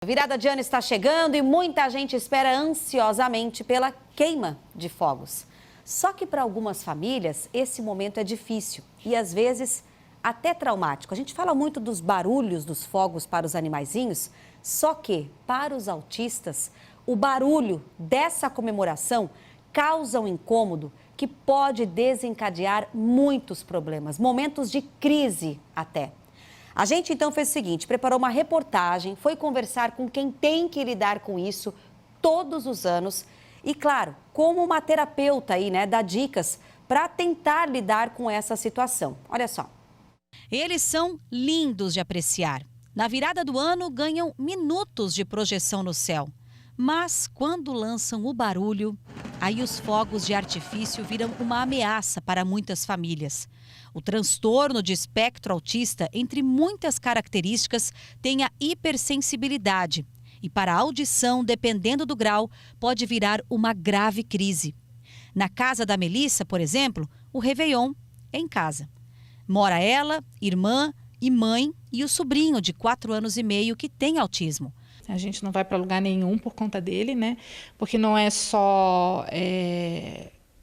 A virada de ano está chegando e muita gente espera ansiosamente pela queima de fogos. Só que para algumas famílias esse momento é difícil e às vezes até traumático. A gente fala muito dos barulhos dos fogos para os animaizinhos, só que para os autistas o barulho dessa comemoração causa um incômodo que pode desencadear muitos problemas, momentos de crise até. A gente então fez o seguinte, preparou uma reportagem, foi conversar com quem tem que lidar com isso todos os anos e, claro, como uma terapeuta aí, né, dá dicas para tentar lidar com essa situação. Olha só. Eles são lindos de apreciar. Na virada do ano ganham minutos de projeção no céu. Mas quando lançam o barulho, aí os fogos de artifício viram uma ameaça para muitas famílias. O transtorno de espectro autista, entre muitas características, tem a hipersensibilidade. E para a audição, dependendo do grau, pode virar uma grave crise. Na casa da Melissa, por exemplo, o Réveillon é em casa. Mora ela, irmã e mãe e o sobrinho de 4 anos e meio que tem autismo. A gente não vai para lugar nenhum por conta dele, né? Porque não é só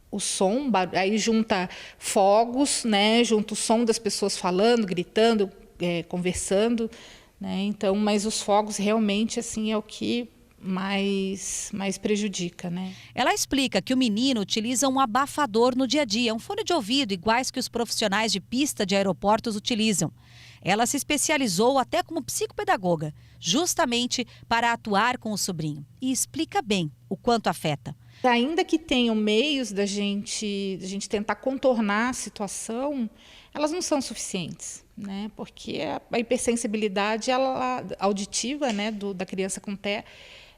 o som, aí junta fogos, né? Junta o som das pessoas falando, gritando, conversando, né? Então, mas os fogos realmente assim é o que mais prejudica, né? Ela explica que o menino utiliza um abafador no dia a dia, um fone de ouvido iguais que os profissionais de pista de aeroportos utilizam. Ela se especializou até como psicopedagoga, justamente para atuar com o sobrinho. E explica bem o quanto afeta. Ainda que tenham meios da gente tentar contornar a situação, elas não são suficientes, né? Porque a hipersensibilidade auditiva, né, da criança com TEA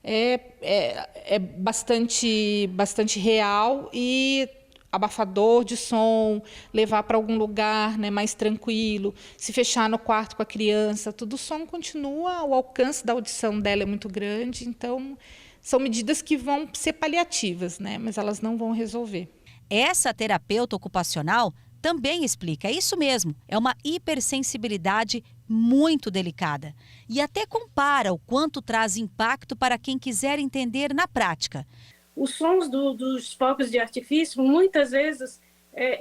é bastante real e abafador de som, levar para algum lugar, né, mais tranquilo, se fechar no quarto com a criança, tudo o som continua, o alcance da audição dela é muito grande, então são medidas que vão ser paliativas, né, mas elas não vão resolver. Essa terapeuta ocupacional também explica, é isso mesmo, é uma hipersensibilidade muito delicada e até compara o quanto traz impacto para quem quiser entender na prática. Os sons dos fogos de artifício, muitas vezes,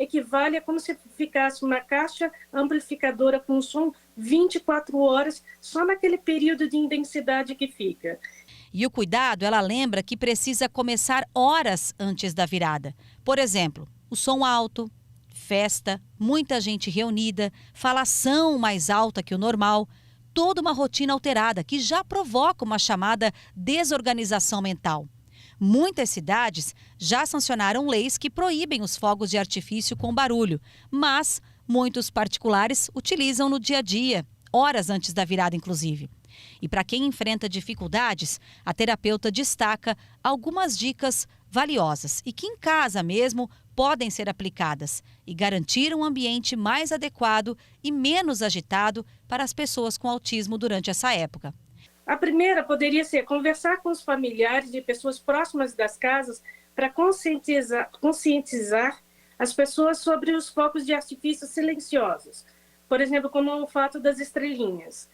equivale a como se ficasse uma caixa amplificadora com som 24 horas, só naquele período de intensidade que fica. E o cuidado, ela lembra que precisa começar horas antes da virada. Por exemplo, o som alto, festa, muita gente reunida, falação mais alta que o normal, toda uma rotina alterada que já provoca uma chamada desorganização mental. Muitas cidades já sancionaram leis que proíbem os fogos de artifício com barulho, mas muitos particulares utilizam no dia a dia, horas antes da virada inclusive. E para quem enfrenta dificuldades, a terapeuta destaca algumas dicas valiosas e que em casa mesmo podem ser aplicadas e garantir um ambiente mais adequado e menos agitado para as pessoas com autismo durante essa época. A primeira poderia ser conversar com os familiares de pessoas próximas das casas para conscientizar as pessoas sobre os fogos de artifício silenciosos, por exemplo, como o fato das estrelinhas.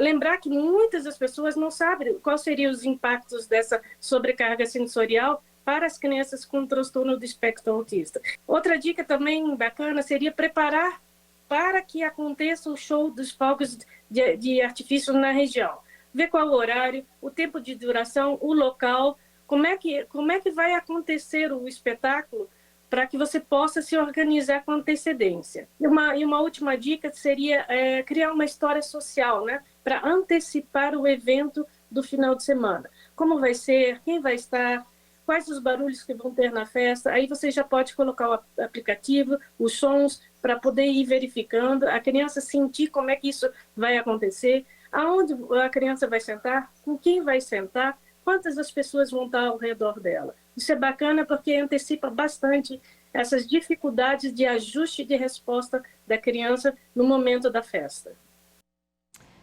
Lembrar que muitas das pessoas não sabem quais seriam os impactos dessa sobrecarga sensorial para as crianças com transtorno do espectro autista. Outra dica também bacana seria preparar para que aconteça o show dos fogos de artifício na região. Ver qual o horário, o tempo de duração, o local, como é que vai acontecer o espetáculo para que você possa se organizar com antecedência. E uma última dica seria criar uma história social, né, para antecipar o evento do final de semana. Como vai ser, quem vai estar, quais os barulhos que vão ter na festa, aí você já pode colocar o aplicativo, os sons, para poder ir verificando, a criança sentir como é que isso vai acontecer, aonde a criança vai sentar, com quem vai sentar, quantas das pessoas vão estar ao redor dela. Isso é bacana porque antecipa bastante essas dificuldades de ajuste de resposta da criança no momento da festa.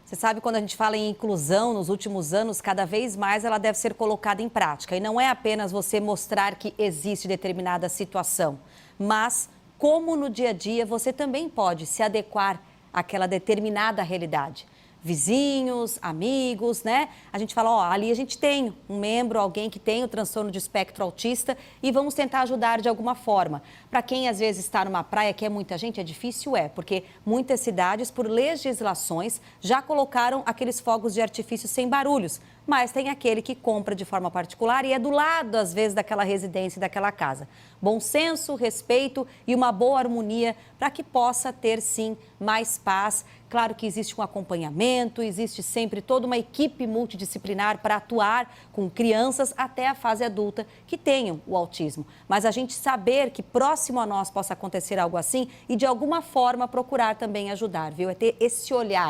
Você sabe, quando a gente fala em inclusão, nos últimos anos, cada vez mais ela deve ser colocada em prática. E não é apenas você mostrar que existe determinada situação, mas como no dia a dia você também pode se adequar àquela determinada realidade. vizinhos, amigos, né? A gente fala, ó, ali a gente tem um membro, alguém que tem o transtorno de espectro autista e vamos tentar ajudar de alguma forma. Para quem às vezes está numa praia que é muita gente, é difícil, porque muitas cidades, por legislações, já colocaram aqueles fogos de artifício sem barulhos, mas tem aquele que compra de forma particular e é do lado, às vezes, daquela residência, daquela casa. Bom senso, respeito e uma boa harmonia para que possa ter, sim, mais paz. Claro que existe um acompanhamento, existe sempre toda uma equipe multidisciplinar para atuar com crianças até a fase adulta que tenham o autismo. Mas a gente saber que próximo a nós possa acontecer algo assim e de alguma forma procurar também ajudar, viu? É ter esse olhar